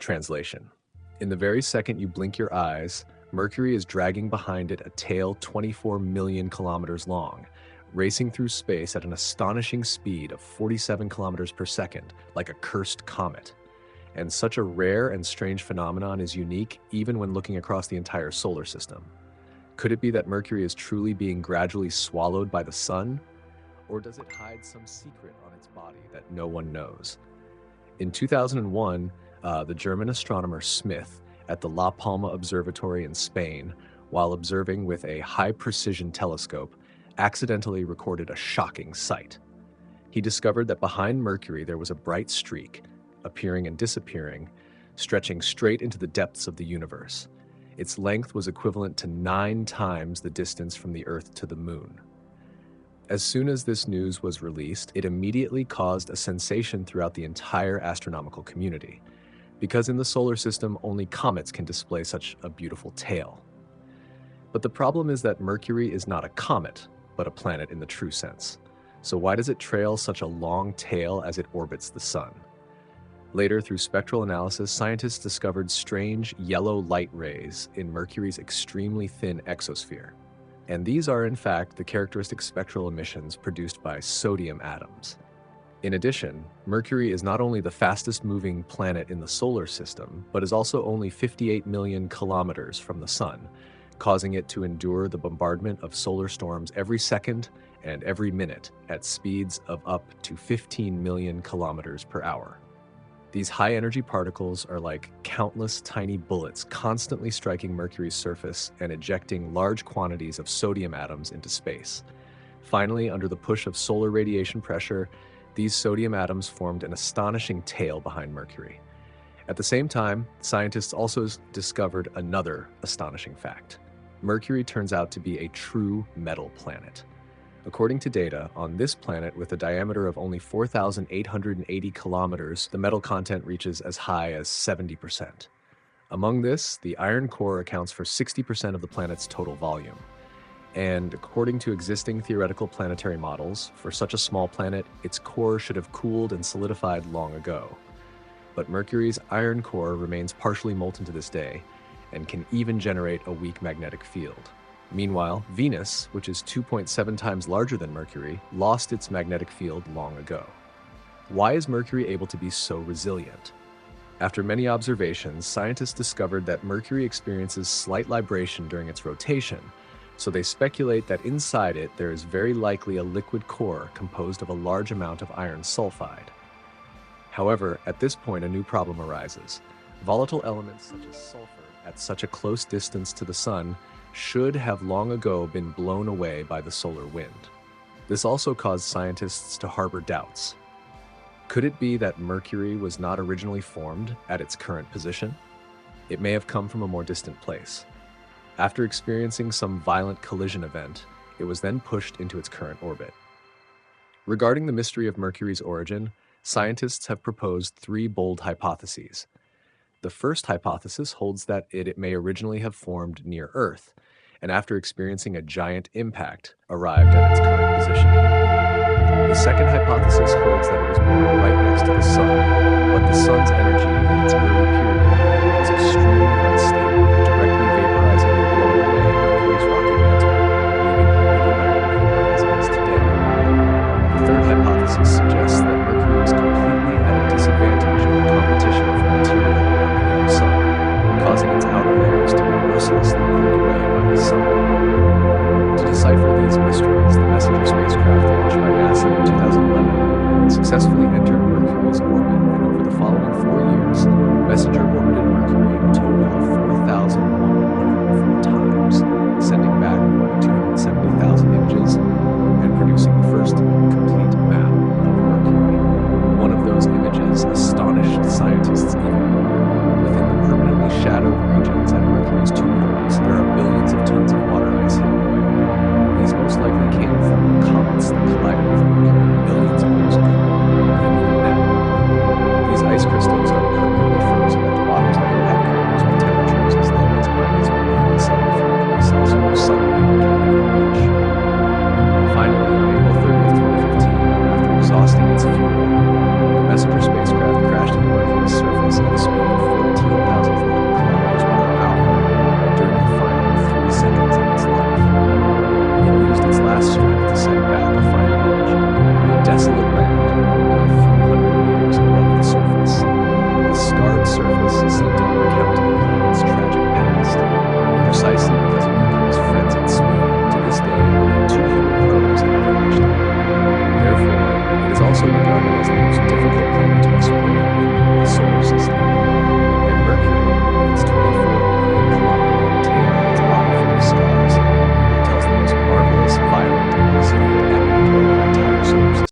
Translation: in the very second you blink your eyes, Mercury is dragging behind it a tail 24 million kilometers long, racing through space at an astonishing speed of 47 kilometers per second, like a cursed comet. And such a rare and strange phenomenon is unique even when looking across the entire solar system. Could it be that Mercury is truly being gradually swallowed by the sun? Or does it hide some secret on its body that no one knows? In 2001, the German astronomer Smith at the La Palma Observatory in Spain, while observing with a high-precision telescope, accidentally recorded a shocking sight. He discovered that behind Mercury there was a bright streak, appearing and disappearing, stretching straight into the depths of the universe. Its length was equivalent to 9 times the distance from the Earth to the Moon. As soon as this news was released, it immediately caused a sensation throughout the entire astronomical community, because in the solar system only comets can display such a beautiful tail. But the problem is that Mercury is not a comet, but a planet in the true sense. So why does it trail such a long tail as it orbits the sun? Later, through spectral analysis, scientists discovered strange yellow light rays in Mercury's extremely thin exosphere. And these are, in fact, the characteristic spectral emissions produced by sodium atoms. In addition, Mercury is not only the fastest moving planet in the solar system, but is also only 58 million kilometers from the sun, causing it to endure the bombardment of solar storms every second and every minute at speeds of up to 15 million kilometers per hour. These high-energy particles are like countless tiny bullets constantly striking Mercury's surface and ejecting large quantities of sodium atoms into space. Finally, under the push of solar radiation pressure, these sodium atoms formed an astonishing tail behind Mercury. At the same time, scientists also discovered another astonishing fact. Mercury turns out to be a true metal planet. According to data, on this planet with a diameter of only 4,880 kilometers, the metal content reaches as high as 70%. Among this, the iron core accounts for 60% of the planet's total volume. And according to existing theoretical planetary models, for such a small planet, its core should have cooled and solidified long ago. But Mercury's iron core remains partially molten to this day, and can even generate a weak magnetic field. Meanwhile, Venus, which is 2.7 times larger than Mercury, lost its magnetic field long ago. Why is Mercury able to be so resilient? After many observations, scientists discovered that Mercury experiences slight libration during its rotation, so they speculate that inside it there is very likely a liquid core composed of a large amount of iron sulfide. However, at this point a new problem arises. Volatile elements such as sulfur at such a close distance to the sun should have long ago been blown away by the solar wind. This also caused scientists to harbor doubts. Could it be that Mercury was not originally formed at its current position? It may have come from a more distant place. After experiencing some violent collision event, it was then pushed into its current orbit. Regarding the mystery of Mercury's origin, scientists have proposed 3 bold hypotheses. The first hypothesis holds that it may originally have formed near Earth, and after experiencing a giant impact, arrived at its current position. The second hypothesis holds that it was born right next to the Sun, but the Sun's energy in its early period was extremely unstable, directly vaporizing and blowing away Mercury's rocky mantle, leaving only the iron core as it is today. The third hypothesis suggests that Mercury was completely at a disadvantage in the competition for material around the young Sun, causing its outer layers to be mercilessly pulled away by the Sun. To decipher these mysteries, the Messenger spacecraft launched by NASA in 2011 successfully entered Mercury's orbit, and over the following 4